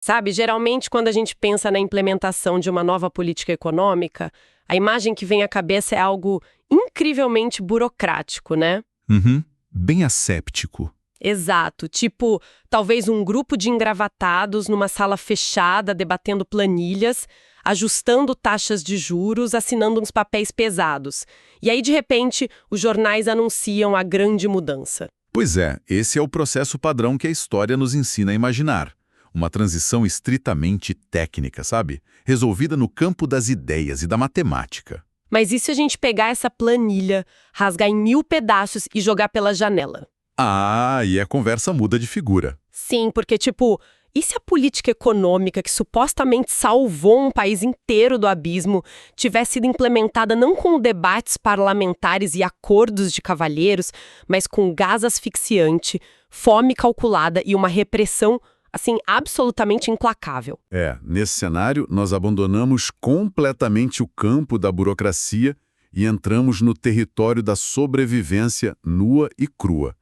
Sabe, geralmente quando a gente pensa na implementação de uma nova política econômica, a imagem que vem à cabeça é algo incrivelmente burocrático, né? Uhum. Bem asséptico. Exato, tipo, talvez um grupo de engravatados numa sala fechada debatendo planilhas, ajustando taxas de juros, assinando uns papéis pesados. E aí, de repente, os jornais anunciam a grande mudança. Pois é, esse é o processo padrão que a história nos ensina a imaginar. Uma transição estritamente técnica, sabe? Resolvida no campo das ideias e da matemática. Mas e se a gente pegar essa planilha, rasgar em 1000 pedaços e jogar pela janela? Ah, e a conversa muda de figura. Sim, porque, tipo, e se a política econômica que supostamente salvou um país inteiro do abismo tivesse sido implementada não com debates parlamentares e acordos de cavalheiros, mas com gás asfixiante, fome calculada e uma repressão, assim, absolutamente implacável? Nesse cenário, nós abandonamos completamente o campo da burocracia e entramos no território da sobrevivência nua e crua.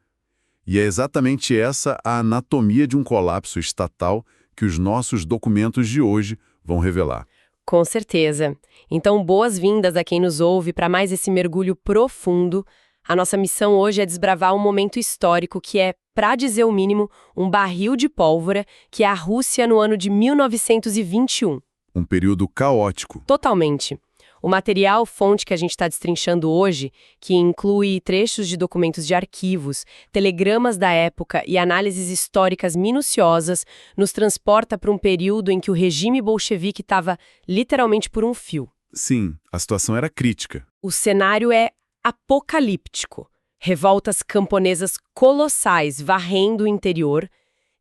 E é exatamente essa a anatomia de um colapso estatal que os nossos documentos de hoje vão revelar. Com certeza. Então, boas-vindas a quem nos ouve para mais esse mergulho profundo. A nossa missão hoje é desbravar um momento histórico que é, para dizer o mínimo, um barril de pólvora, que é a Rússia no ano de 1921. Um período caótico. Totalmente. O material fonte que a gente está destrinchando hoje, que inclui trechos de documentos de arquivos, telegramas da época e análises históricas minuciosas, nos transporta para um período em que o regime bolchevique estava literalmente por um fio. Sim, a situação era crítica. O cenário é apocalíptico. Revoltas camponesas colossais varrendo o interior,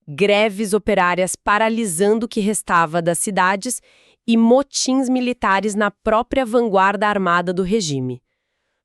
greves operárias paralisando o que restava das cidades e motins militares na própria vanguarda armada do regime.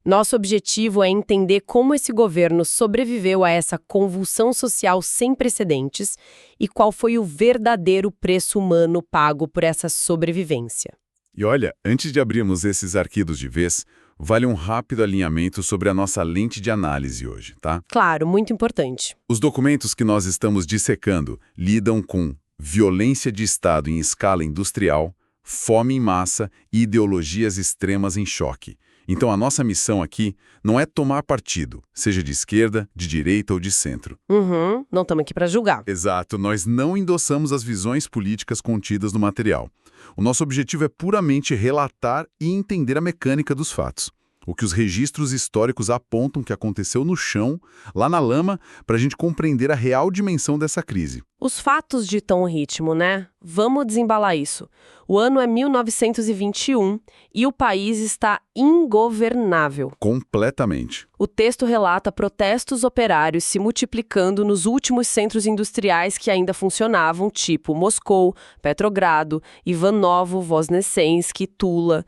Nosso objetivo é entender como esse governo sobreviveu a essa convulsão social sem precedentes e qual foi o verdadeiro preço humano pago por essa sobrevivência. E olha, antes de abrirmos esses arquivos de vez, vale um rápido alinhamento sobre a nossa lente de análise hoje, tá? Claro, muito importante. Os documentos que nós estamos dissecando lidam com violência de Estado em escala industrial, fome em massa e ideologias extremas em choque. Então a nossa missão aqui não é tomar partido, seja de esquerda, de direita ou de centro. Não estamos aqui para julgar. Exato, nós não endossamos as visões políticas contidas no material. O nosso objetivo é puramente relatar e entender a mecânica dos fatos. O que os registros históricos apontam que aconteceu no chão, lá na lama, para a gente compreender a real dimensão dessa crise. Os fatos ditam o ritmo, né? Vamos desembalar isso. O ano é 1921 e o país está ingovernável. Completamente. O texto relata protestos operários se multiplicando nos últimos centros industriais que ainda funcionavam, tipo Moscou, Petrogrado, Ivanovo-Voznesensk, Tula.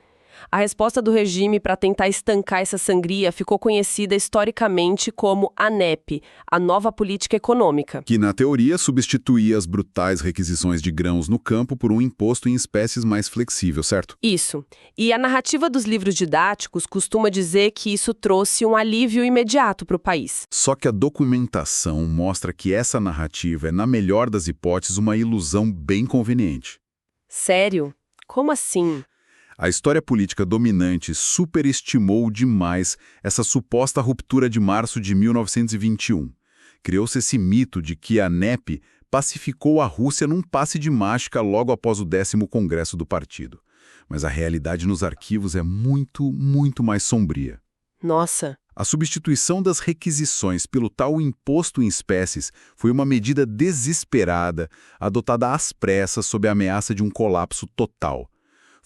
A resposta do regime para tentar estancar essa sangria ficou conhecida historicamente como ANEP, a nova política econômica. Que, na teoria, substituía as brutais requisições de grãos no campo por um imposto em espécies mais flexível, certo? Isso. E a narrativa dos livros didáticos costuma dizer que isso trouxe um alívio imediato para o país. Só que a documentação mostra que essa narrativa é, na melhor das hipóteses, uma ilusão bem conveniente. Sério? Como assim? A história política dominante superestimou demais essa suposta ruptura de março de 1921. Criou-se esse mito de que a ANEP pacificou a Rússia num passe de mágica logo após o 10º Congresso do partido. Mas a realidade nos arquivos é muito, muito mais sombria. Nossa! A substituição das requisições pelo tal imposto em espécies foi uma medida desesperada, adotada às pressas sob a ameaça de um colapso total.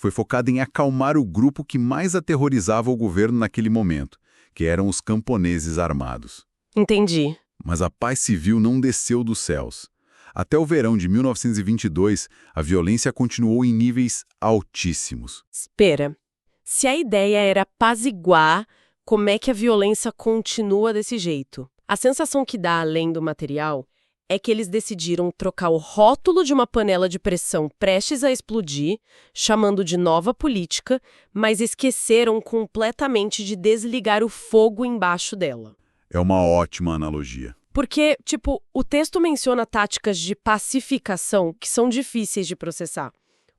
Foi focada em acalmar o grupo que mais aterrorizava o governo naquele momento, que eram os camponeses armados. Entendi. Mas a paz civil não desceu dos céus. Até o verão de 1922, a violência continuou em níveis altíssimos. Espera. Se a ideia era apaziguar, como é que a violência continua desse jeito? A sensação que dá além do material é que eles decidiram trocar o rótulo de uma panela de pressão prestes a explodir, chamando de nova política, mas esqueceram completamente de desligar o fogo embaixo dela. É uma ótima analogia. Porque, tipo, o texto menciona táticas de pacificação que são difíceis de processar.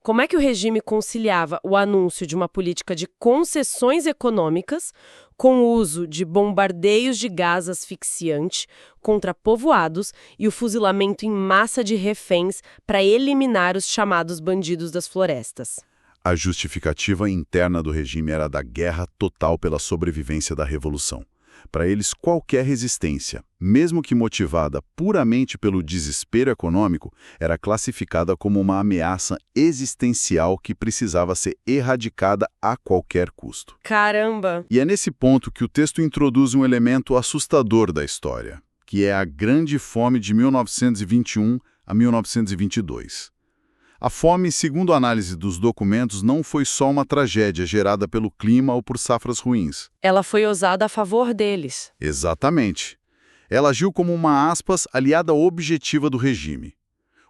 Como é que o regime conciliava o anúncio de uma política de concessões econômicas com o uso de bombardeios de gás asfixiante contra povoados e o fuzilamento em massa de reféns para eliminar os chamados bandidos das florestas? A justificativa interna do regime era da guerra total pela sobrevivência da revolução. Para eles, qualquer resistência, mesmo que motivada puramente pelo desespero econômico, era classificada como uma ameaça existencial que precisava ser erradicada a qualquer custo. Caramba! E é nesse ponto que o texto introduz um elemento assustador da história, que é a Grande Fome de 1921 a 1922. A fome, segundo a análise dos documentos, não foi só uma tragédia gerada pelo clima ou por safras ruins. Ela foi usada a favor deles. Exatamente. Ela agiu como uma, aspas, aliada objetiva do regime.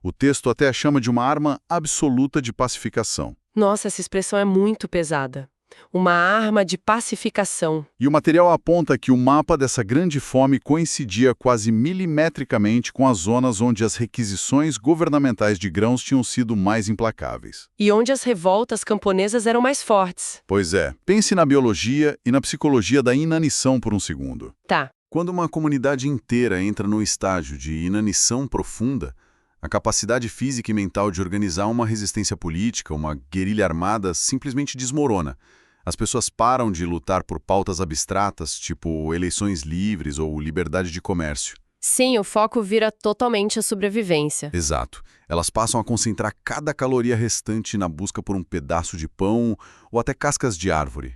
O texto até a chama de uma arma absoluta de pacificação. Nossa, essa expressão é muito pesada. Uma arma de pacificação. E o material aponta que o mapa dessa grande fome coincidia quase milimetricamente com as zonas onde as requisições governamentais de grãos tinham sido mais implacáveis. E onde as revoltas camponesas eram mais fortes. Pois é, pense na biologia e na psicologia da inanição por um segundo. Tá. Quando uma comunidade inteira entra num estágio de inanição profunda, a capacidade física e mental de organizar uma resistência política, uma guerrilha armada, simplesmente desmorona. As pessoas param de lutar por pautas abstratas, tipo eleições livres ou liberdade de comércio. Sim, o foco vira totalmente a sobrevivência. Exato. Elas passam a concentrar cada caloria restante na busca por um pedaço de pão ou até cascas de árvore.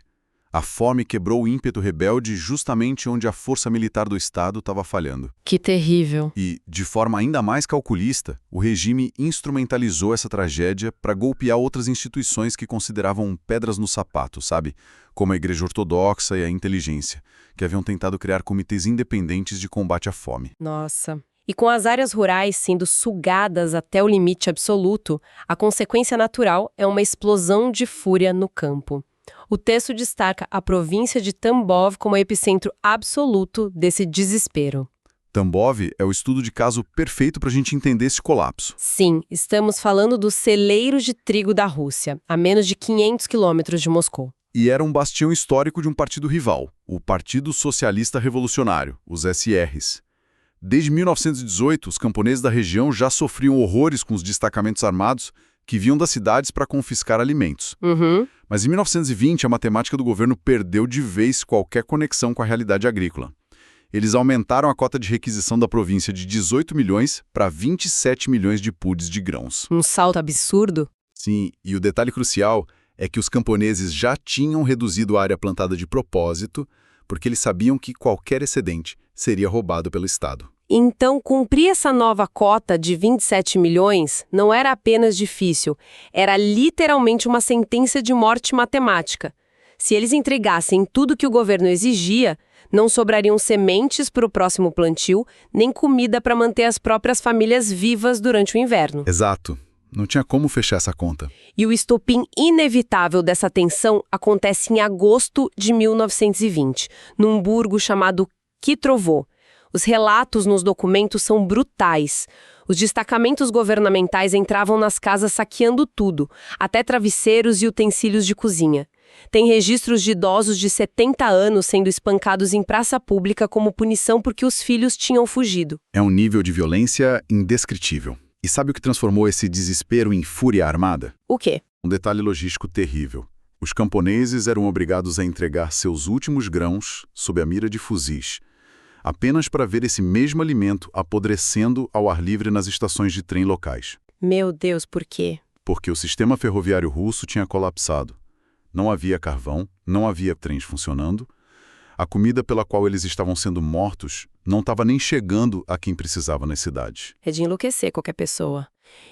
A fome quebrou o ímpeto rebelde justamente onde a força militar do Estado estava falhando. Que terrível. E, de forma ainda mais calculista, o regime instrumentalizou essa tragédia para golpear outras instituições que consideravam pedras no sapato, sabe? Como a Igreja Ortodoxa e a inteligência, que haviam tentado criar comitês independentes de combate à fome. Nossa. E com as áreas rurais sendo sugadas até o limite absoluto, a consequência natural é uma explosão de fúria no campo. O texto destaca a província de Tambov como epicentro absoluto desse desespero. Tambov é o estudo de caso perfeito para a gente entender esse colapso. Sim, estamos falando dos celeiros de trigo da Rússia, a menos de 500 quilômetros de Moscou. E era um bastião histórico de um partido rival, o Partido Socialista Revolucionário, os SRs. Desde 1918, os camponeses da região já sofriam horrores com os destacamentos armados que vinham das cidades para confiscar alimentos. Mas em 1920, a matemática do governo perdeu de vez qualquer conexão com a realidade agrícola. Eles aumentaram a cota de requisição da província de 18 milhões para 27 milhões de puds de grãos. Um salto absurdo? Sim, e o detalhe crucial é que os camponeses já tinham reduzido a área plantada de propósito, porque eles sabiam que qualquer excedente seria roubado pelo Estado. Então, cumprir essa nova cota de 27 milhões não era apenas difícil, era literalmente uma sentença de morte matemática. Se eles entregassem tudo que o governo exigia, não sobrariam sementes para o próximo plantio, nem comida para manter as próprias famílias vivas durante o inverno. Exato. Não tinha como fechar essa conta. E o estopim inevitável dessa tensão acontece em agosto de 1920, num burgo chamado Kitrovó. Os relatos nos documentos são brutais. Os destacamentos governamentais entravam nas casas saqueando tudo, até travesseiros e utensílios de cozinha. Tem registros de idosos de 70 anos sendo espancados em praça pública como punição porque os filhos tinham fugido. É um nível de violência indescritível. E sabe o que transformou esse desespero em fúria armada? O quê? Um detalhe logístico terrível. Os camponeses eram obrigados a entregar seus últimos grãos sob a mira de fuzis, apenas para ver esse mesmo alimento apodrecendo ao ar livre nas estações de trem locais. Meu Deus, por quê? Porque o sistema ferroviário russo tinha colapsado. Não havia carvão, não havia trens funcionando. A comida pela qual eles estavam sendo mortos não estava nem chegando a quem precisava nas cidades. É de enlouquecer qualquer pessoa.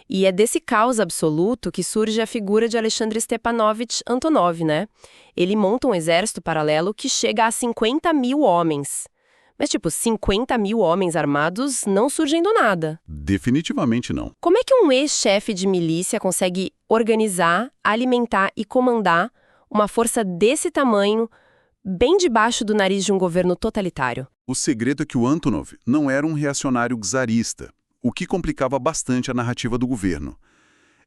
E é desse caos absoluto que surge a figura de Alexandre Stepanovich Antonov, né? Ele monta um exército paralelo que chega a 50 mil homens. Mas, 50 mil homens armados não surgem do nada. Definitivamente não. Como é que um ex-chefe de milícia consegue organizar, alimentar e comandar uma força desse tamanho, bem debaixo do nariz de um governo totalitário? O segredo é que o Antonov não era um reacionário czarista, o que complicava bastante a narrativa do governo.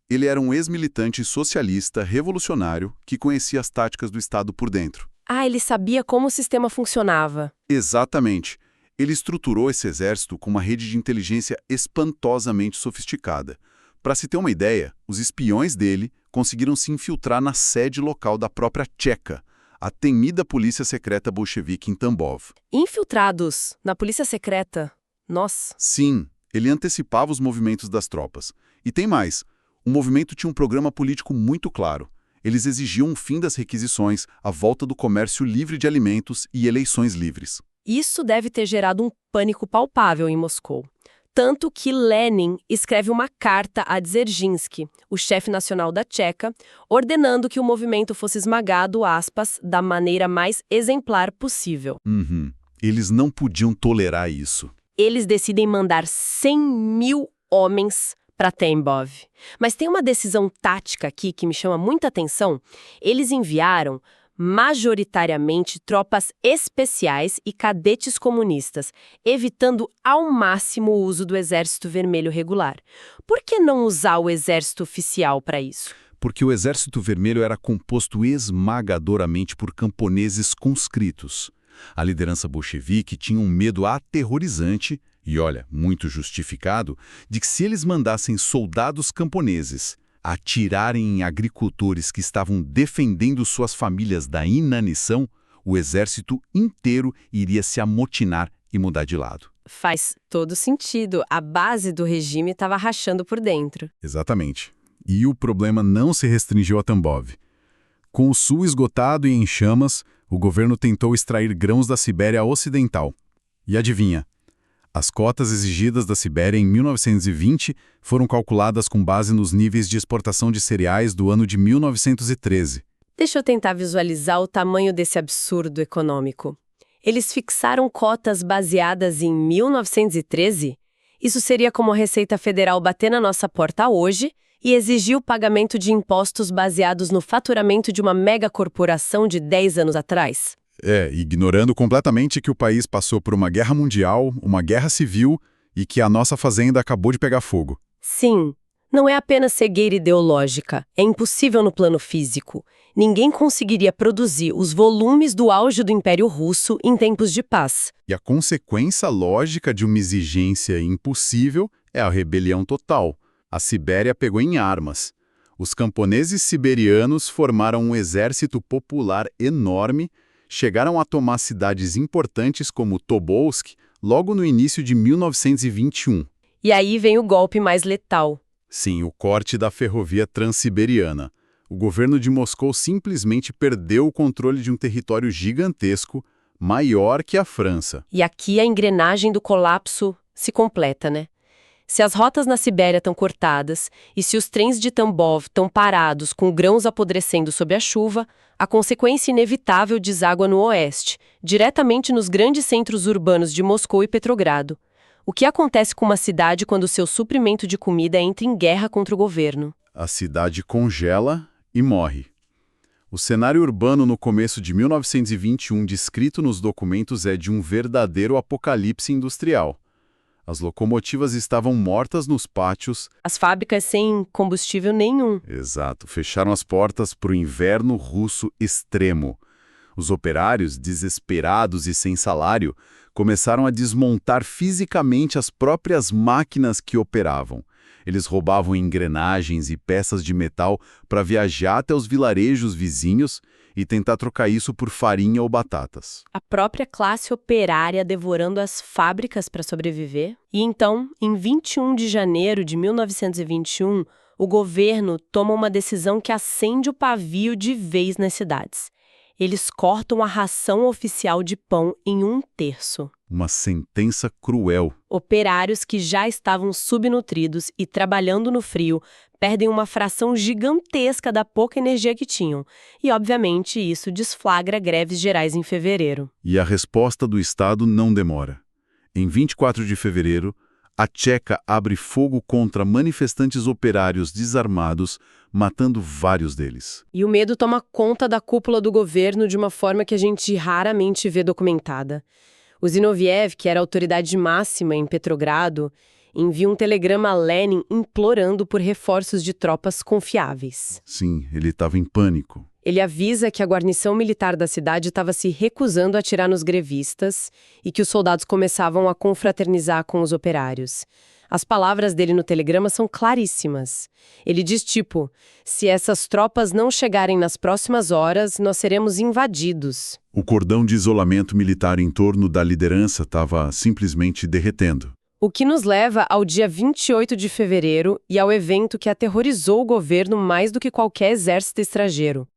Ele era um ex-militante socialista revolucionário que conhecia as táticas do Estado por dentro. Ah, ele sabia como o sistema funcionava. Exatamente. Ele estruturou esse exército com uma rede de inteligência espantosamente sofisticada. Para se ter uma ideia, os espiões dele conseguiram se infiltrar na sede local da própria Tcheca, a temida polícia secreta bolchevique em Tambov. Infiltrados na polícia secreta. Nossa. Sim, ele antecipava os movimentos das tropas. E tem mais. O movimento tinha um programa político muito claro. Eles exigiam o fim das requisições, a volta do comércio livre de alimentos e eleições livres. Isso deve ter gerado um pânico palpável em Moscou. Tanto que Lenin escreve uma carta a Dzerzhinsky, o chefe nacional da Tcheca, ordenando que o movimento fosse esmagado, aspas, da maneira mais exemplar possível. Eles não podiam tolerar isso. Eles decidem mandar 100.000 homens para Tambov. Mas tem uma decisão tática aqui que me chama muita atenção. Eles enviaram majoritariamente tropas especiais e cadetes comunistas, evitando ao máximo o uso do Exército Vermelho regular. Por que não usar o exército oficial para isso? Porque o Exército Vermelho era composto esmagadoramente por camponeses conscritos. A liderança bolchevique tinha um medo aterrorizante, e olha, muito justificado, de que se eles mandassem soldados camponeses atirarem em agricultores que estavam defendendo suas famílias da inanição, o exército inteiro iria se amotinar e mudar de lado. Faz todo sentido. A base do regime estava rachando por dentro. Exatamente. E o problema não se restringiu a Tambov. Com o sul esgotado e em chamas, o governo tentou extrair grãos da Sibéria Ocidental. E adivinha? As cotas exigidas da Sibéria em 1920 foram calculadas com base nos níveis de exportação de cereais do ano de 1913. Deixa eu tentar visualizar o tamanho desse absurdo econômico. Eles fixaram cotas baseadas em 1913? Isso seria como a Receita Federal bater na nossa porta hoje e exigir o pagamento de impostos baseados no faturamento de uma megacorporação de 10 anos atrás. Ignorando completamente que o país passou por uma guerra mundial, uma guerra civil e que a nossa fazenda acabou de pegar fogo. Sim, não é apenas cegueira ideológica, é impossível no plano físico. Ninguém conseguiria produzir os volumes do auge do Império Russo em tempos de paz. E a consequência lógica de uma exigência impossível é a rebelião total. A Sibéria pegou em armas. Os camponeses siberianos formaram um exército popular enorme, chegaram a tomar cidades importantes como Tobolsk logo no início de 1921. E aí vem o golpe mais letal. Sim, o corte da ferrovia Transiberiana. O governo de Moscou simplesmente perdeu o controle de um território gigantesco, maior que a França. E aqui a engrenagem do colapso se completa, né? Se as rotas na Sibéria estão cortadas e se os trens de Tambov estão parados com grãos apodrecendo sob a chuva, a consequência inevitável deságua no oeste, diretamente nos grandes centros urbanos de Moscou e Petrogrado. O que acontece com uma cidade quando seu suprimento de comida entra em guerra contra o governo? A cidade congela e morre. O cenário urbano no começo de 1921 descrito nos documentos é de um verdadeiro apocalipse industrial. As locomotivas estavam mortas nos pátios. As fábricas sem combustível nenhum. Exato, fecharam as portas para o inverno russo extremo. Os operários, desesperados e sem salário, começaram a desmontar fisicamente as próprias máquinas que operavam. Eles roubavam engrenagens e peças de metal para viajar até os vilarejos vizinhos e tentar trocar isso por farinha ou batatas. A própria classe operária devorando as fábricas para sobreviver. E então, em 21 de janeiro de 1921, o governo toma uma decisão que acende o pavio de vez nas cidades. Eles cortam a ração oficial de pão em 1/3. Uma sentença cruel. Operários que já estavam subnutridos e trabalhando no frio perdem uma fração gigantesca da pouca energia que tinham. E, obviamente, isso desflagra greves gerais em fevereiro. E a resposta do Estado não demora. Em 24 de fevereiro, a Tcheca abre fogo contra manifestantes operários desarmados, matando vários deles. E o medo toma conta da cúpula do governo de uma forma que a gente raramente vê documentada. O Zinoviev, que era a autoridade máxima em Petrogrado, envia um telegrama a Lenin implorando por reforços de tropas confiáveis. Sim, ele estava em pânico. Ele avisa que a guarnição militar da cidade estava se recusando a atirar nos grevistas e que os soldados começavam a confraternizar com os operários. As palavras dele no telegrama são claríssimas. Ele diz tipo, se essas tropas não chegarem nas próximas horas, nós seremos invadidos. O cordão de isolamento militar em torno da liderança estava simplesmente derretendo. O que nos leva ao dia 28 de fevereiro e ao evento que aterrorizou o governo mais do que qualquer exército estrangeiro.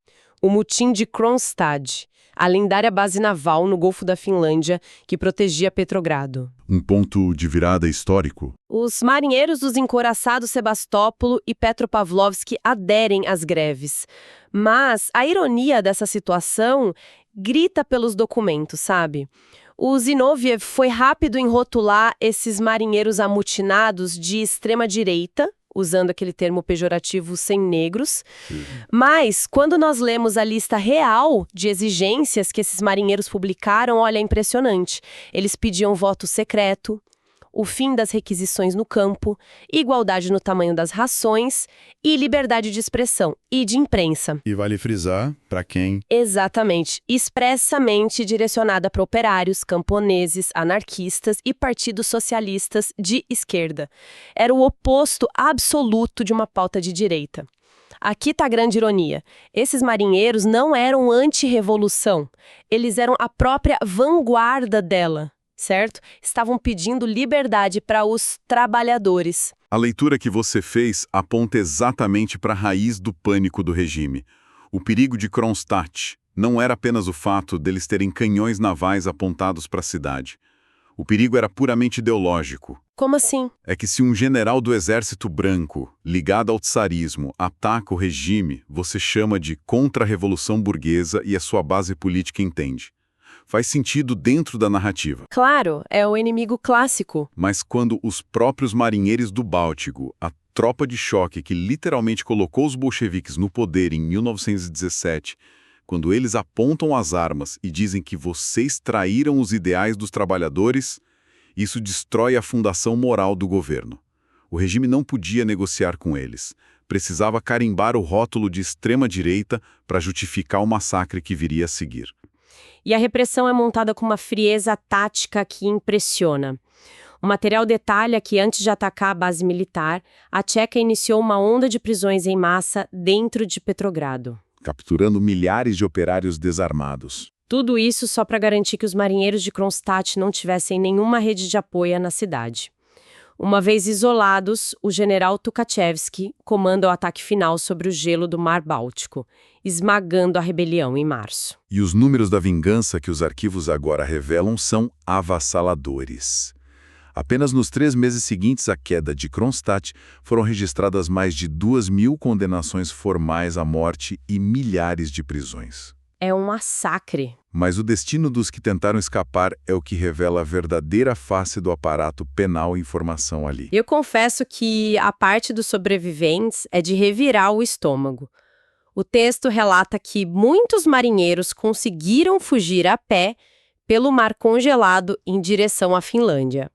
O mutim de Kronstadt, a lendária base naval no Golfo da Finlândia que protegia Petrogrado. Um ponto de virada histórico. Os marinheiros dos encouraçados Sebastópolo e Petropavlovsk aderem às greves. Mas a ironia dessa situação grita pelos documentos, sabe? O Zinoviev foi rápido em rotular esses marinheiros amotinados de extrema-direita, usando aquele termo pejorativo sem negros. Mas, quando nós lemos a lista real de exigências que esses marinheiros publicaram, olha, é impressionante. Eles pediam voto secreto, o fim das requisições no campo, igualdade no tamanho das rações e liberdade de expressão e de imprensa. E vale frisar, para quem? Exatamente. Expressamente direcionada para operários, camponeses, anarquistas e partidos socialistas de esquerda. Era o oposto absoluto de uma pauta de direita. Aqui está a grande ironia. Esses marinheiros não eram anti-revolução. Eles eram a própria vanguarda dela. Certo? Estavam pedindo liberdade para os trabalhadores. A leitura que você fez aponta exatamente para a raiz do pânico do regime. O perigo de Kronstadt não era apenas o fato deles terem canhões navais apontados para a cidade. O perigo era puramente ideológico. Como assim? É que se um general do exército branco, ligado ao tsarismo, ataca o regime, você chama de contra-revolução burguesa e a sua base política entende. Faz sentido dentro da narrativa. Claro, é o inimigo clássico. Mas quando os próprios marinheiros do Báltico, a tropa de choque que literalmente colocou os bolcheviques no poder em 1917, quando eles apontam as armas e dizem que vocês traíram os ideais dos trabalhadores, isso destrói a fundação moral do governo. O regime não podia negociar com eles. Precisava carimbar o rótulo de extrema-direita para justificar o massacre que viria a seguir. E a repressão é montada com uma frieza tática que impressiona. O material detalha que, antes de atacar a base militar, a Tcheca iniciou uma onda de prisões em massa dentro de Petrogrado, capturando milhares de operários desarmados. Tudo isso só para garantir que os marinheiros de Kronstadt não tivessem nenhuma rede de apoio na cidade. Uma vez isolados, o general Tukhachevsky comanda o ataque final sobre o gelo do Mar Báltico, esmagando a rebelião em março. E os números da vingança que os arquivos agora revelam são avassaladores. Apenas nos 3 meses seguintes à queda de Kronstadt, foram registradas mais de 2.000 condenações formais à morte e milhares de prisões. É um massacre. Mas o destino dos que tentaram escapar é o que revela a verdadeira face do aparato penal em formação ali. Eu confesso que a parte dos sobreviventes é de revirar o estômago. O texto relata que muitos marinheiros conseguiram fugir a pé pelo mar congelado em direção à Finlândia.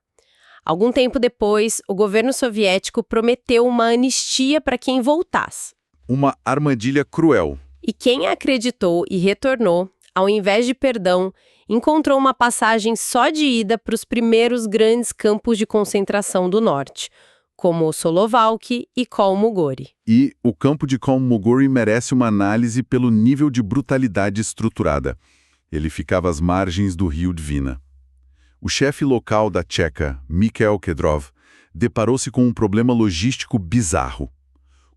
Algum tempo depois, o governo soviético prometeu uma anistia para quem voltasse. Uma armadilha cruel. E quem acreditou e retornou, ao invés de perdão, encontrou uma passagem só de ida para os primeiros grandes campos de concentração do norte, como Solovalki e Kolmogori. E o campo de Kolmogori merece uma análise pelo nível de brutalidade estruturada. Ele ficava às margens do rio Dvina. O chefe local da Tcheca, Mikhail Kedrov, deparou-se com um problema logístico bizarro.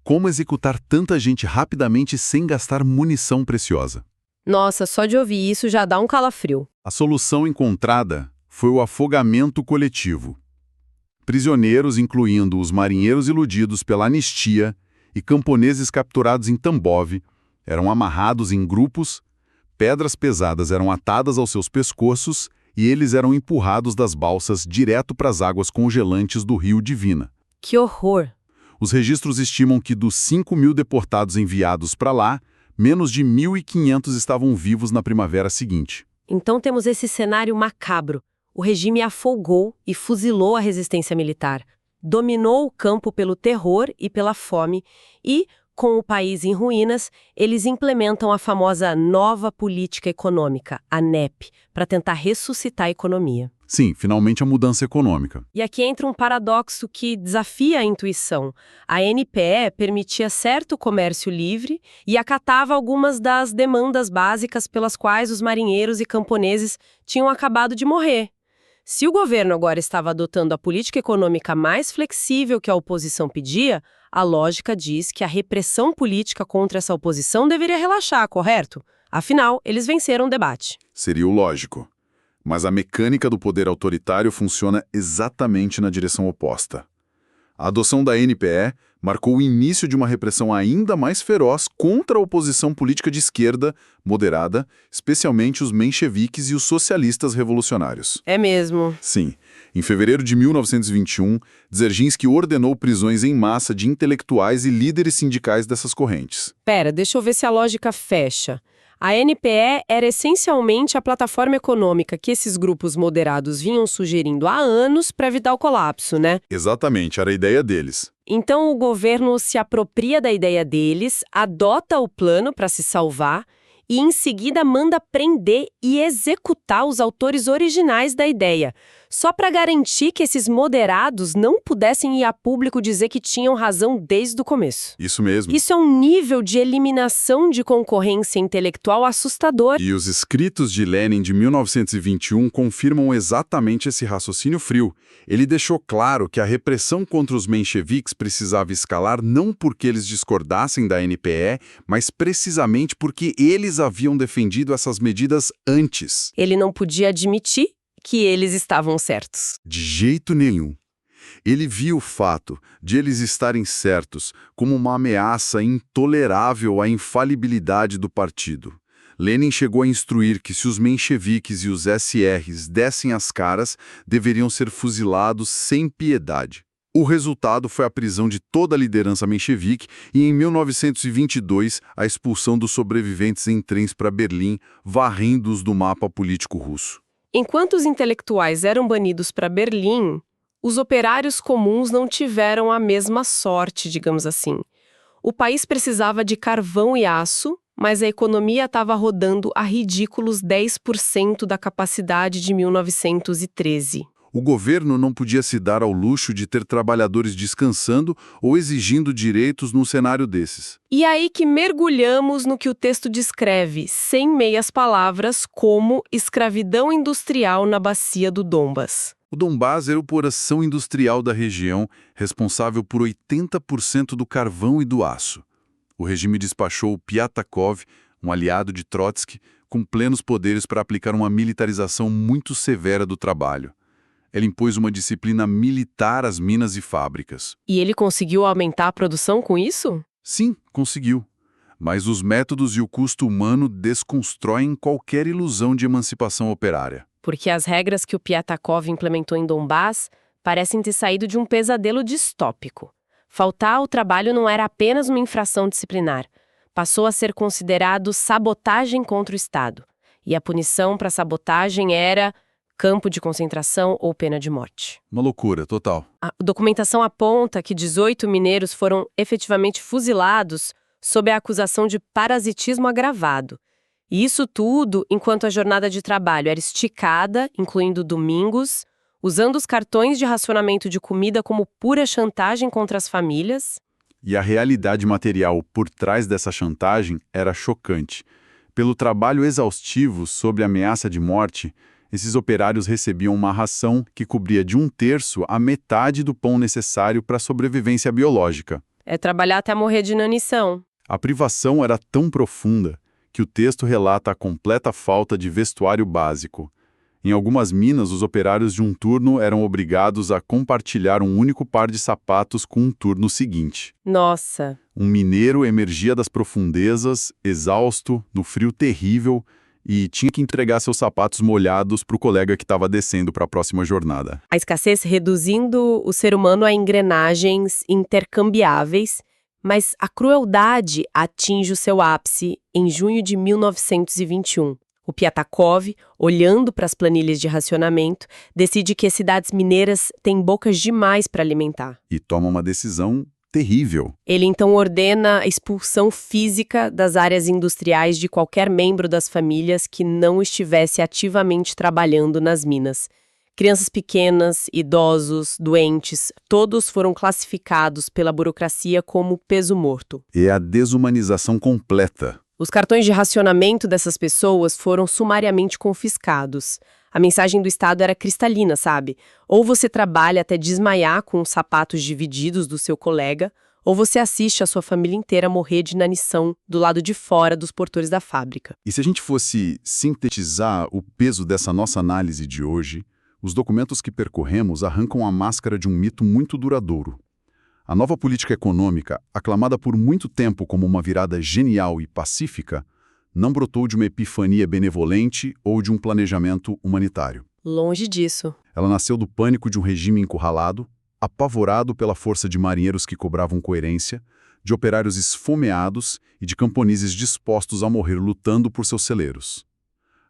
Como executar tanta gente rapidamente sem gastar munição preciosa? Nossa, só de ouvir isso já dá um calafrio. A solução encontrada foi o afogamento coletivo. Prisioneiros, incluindo os marinheiros iludidos pela anistia e camponeses capturados em Tambov, eram amarrados em grupos, pedras pesadas eram atadas aos seus pescoços e eles eram empurrados das balsas direto para as águas congelantes do rio Dvina. Que horror! Os registros estimam que dos 5.000 deportados enviados para lá, menos de 1.500 estavam vivos na primavera seguinte. Então temos esse cenário macabro. o regime afogou e fuzilou a resistência militar, dominou o campo pelo terror e pela fome e, com o país em ruínas, eles implementam a famosa Nova Política Econômica, a NEP, para tentar ressuscitar a economia. Sim, finalmente a mudança econômica. E aqui entra um paradoxo que desafia a intuição. A NPE permitia certo comércio livre e acatava algumas das demandas básicas pelas quais os marinheiros e camponeses tinham acabado de morrer. Se o governo agora estava adotando a política econômica mais flexível que a oposição pedia, a lógica diz que a repressão política contra essa oposição deveria relaxar, correto? Afinal, eles venceram o debate. Seria o lógico. Mas a mecânica do poder autoritário funciona exatamente na direção oposta. A adoção da NPE marcou o início de uma repressão ainda mais feroz contra a oposição política de esquerda, moderada, especialmente os mencheviques e os socialistas revolucionários. É mesmo. Sim. Em fevereiro de 1921, Dzerzhinsky ordenou prisões em massa de intelectuais e líderes sindicais dessas correntes. Pera, deixa eu ver se a lógica fecha. A NPE era essencialmente a plataforma econômica que esses grupos moderados vinham sugerindo há anos para evitar o colapso, né? Exatamente, era a ideia deles. Então o governo se apropria da ideia deles, adota o plano para se salvar e em seguida manda prender e executar os autores originais da ideia, só para garantir que esses moderados não pudessem ir a público dizer que tinham razão desde o começo. Isso mesmo. Isso é um nível de eliminação de concorrência intelectual assustador. E os escritos de Lenin de 1921 confirmam exatamente esse raciocínio frio. Ele deixou claro que a repressão contra os mencheviques precisava escalar não porque eles discordassem da NPE, mas precisamente porque eles haviam defendido essas medidas antes. Ele não podia admitir que eles estavam certos. De jeito nenhum. Ele viu o fato de eles estarem certos como uma ameaça intolerável à infalibilidade do partido. Lenin chegou a instruir que se os mencheviques e os SRs dessem as caras, deveriam ser fuzilados sem piedade. O resultado foi a prisão de toda a liderança menchevique e, em 1922, a expulsão dos sobreviventes em trens para Berlim, varrendo-os do mapa político russo. Enquanto os intelectuais eram banidos para Berlim, os operários comuns não tiveram a mesma sorte, digamos assim. O país precisava de carvão e aço, mas a economia estava rodando a ridículos 10% da capacidade de 1913. O governo não podia se dar ao luxo de ter trabalhadores descansando ou exigindo direitos num cenário desses. E aí que mergulhamos no que o texto descreve, sem meias palavras, como escravidão industrial na bacia do Donbas. O Donbas era o coração industrial da região, responsável por 80% do carvão e do aço. O regime despachou Piatakov, um aliado de Trotsky, com plenos poderes para aplicar uma militarização muito severa do trabalho. Ele impôs uma disciplina militar às minas e fábricas. E ele conseguiu aumentar a produção com isso? Sim, conseguiu. Mas os métodos e o custo humano desconstroem qualquer ilusão de emancipação operária. Porque as regras que o Piatakov implementou em Donbas parecem ter saído de um pesadelo distópico. Faltar ao trabalho não era apenas uma infração disciplinar. Passou a ser considerado sabotagem contra o Estado. E a punição para sabotagem era campo de concentração ou pena de morte. Uma loucura, total. A documentação aponta que 18 mineiros foram efetivamente fuzilados sob a acusação de parasitismo agravado. E isso tudo enquanto a jornada de trabalho era esticada, incluindo domingos, usando os cartões de racionamento de comida como pura chantagem contra as famílias. E a realidade material por trás dessa chantagem era chocante. Pelo trabalho exaustivo sob ameaça de morte, esses operários recebiam uma ração que cobria de 1/3 a metade do pão necessário para a sobrevivência biológica. É trabalhar até morrer de inanição. A privação era tão profunda que o texto relata a completa falta de vestuário básico. Em algumas minas, os operários de um turno eram obrigados a compartilhar um único par de sapatos com um turno seguinte. Nossa! Um mineiro emergia das profundezas, exausto, no frio terrível, e tinha que entregar seus sapatos molhados para o colega que estava descendo para a próxima jornada. A escassez reduzindo o ser humano a engrenagens intercambiáveis, mas a crueldade atinge o seu ápice em junho de 1921, O Piatakov, olhando para as planilhas de racionamento, decide que as cidades mineiras têm bocas demais para alimentar. E toma uma decisão terrível. Ele então ordena a expulsão física das áreas industriais de qualquer membro das famílias que não estivesse ativamente trabalhando nas minas. Crianças pequenas, idosos, doentes, todos foram classificados pela burocracia como peso morto. É a desumanização completa. Os cartões de racionamento dessas pessoas foram sumariamente confiscados. A mensagem do Estado era cristalina, sabe? Ou você trabalha até desmaiar com os sapatos divididos do seu colega, ou você assiste a sua família inteira morrer de inanição do lado de fora dos portões da fábrica. E se a gente fosse sintetizar o peso dessa nossa análise de hoje, os documentos que percorremos arrancam a máscara de um mito muito duradouro. A nova política econômica, aclamada por muito tempo como uma virada genial e pacífica, não brotou de uma epifania benevolente ou de um planejamento humanitário. Longe disso. Ela nasceu do pânico de um regime encurralado, apavorado pela força de marinheiros que cobravam coerência, de operários esfomeados e de camponeses dispostos a morrer lutando por seus celeiros.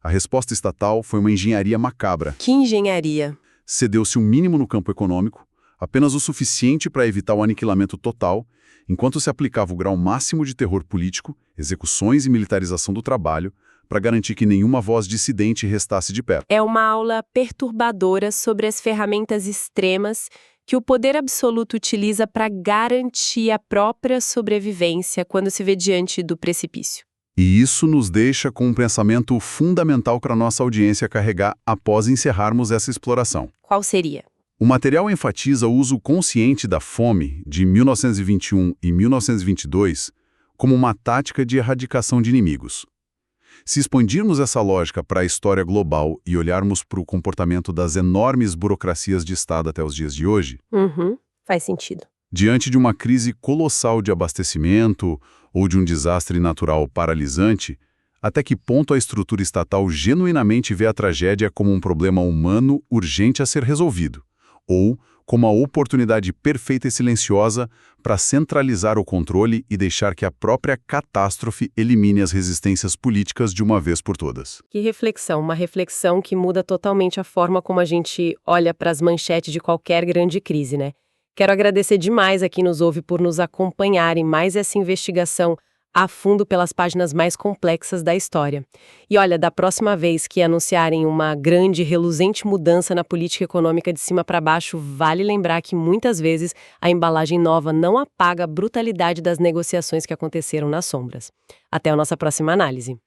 A resposta estatal foi uma engenharia macabra. Que engenharia! Cedeu-se o mínimo no campo econômico, apenas o suficiente para evitar o aniquilamento total, enquanto se aplicava o grau máximo de terror político, execuções e militarização do trabalho, para garantir que nenhuma voz dissidente restasse de pé. É uma aula perturbadora sobre as ferramentas extremas que o poder absoluto utiliza para garantir a própria sobrevivência quando se vê diante do precipício. E isso nos deixa com um pensamento fundamental para a nossa audiência carregar após encerrarmos essa exploração. Qual seria? O material enfatiza o uso consciente da fome de 1921 e 1922 como uma tática de erradicação de inimigos. Se expandirmos essa lógica para a história global e olharmos para o comportamento das enormes burocracias de Estado até os dias de hoje, Faz sentido. diante de uma crise colossal de abastecimento ou de um desastre natural paralisante, até que ponto a estrutura estatal genuinamente vê a tragédia como um problema humano urgente a ser resolvido, ou como a oportunidade perfeita e silenciosa para centralizar o controle e deixar que a própria catástrofe elimine as resistências políticas de uma vez por todas. Que reflexão, uma reflexão que muda totalmente a forma como a gente olha para as manchetes de qualquer grande crise, né? Quero agradecer demais a quem nos ouve por nos acompanhar em mais essa investigação a fundo pelas páginas mais complexas da história. E olha, da próxima vez que anunciarem uma grande e reluzente mudança na política econômica de cima para baixo, vale lembrar que muitas vezes a embalagem nova não apaga a brutalidade das negociações que aconteceram nas sombras. Até a nossa próxima análise.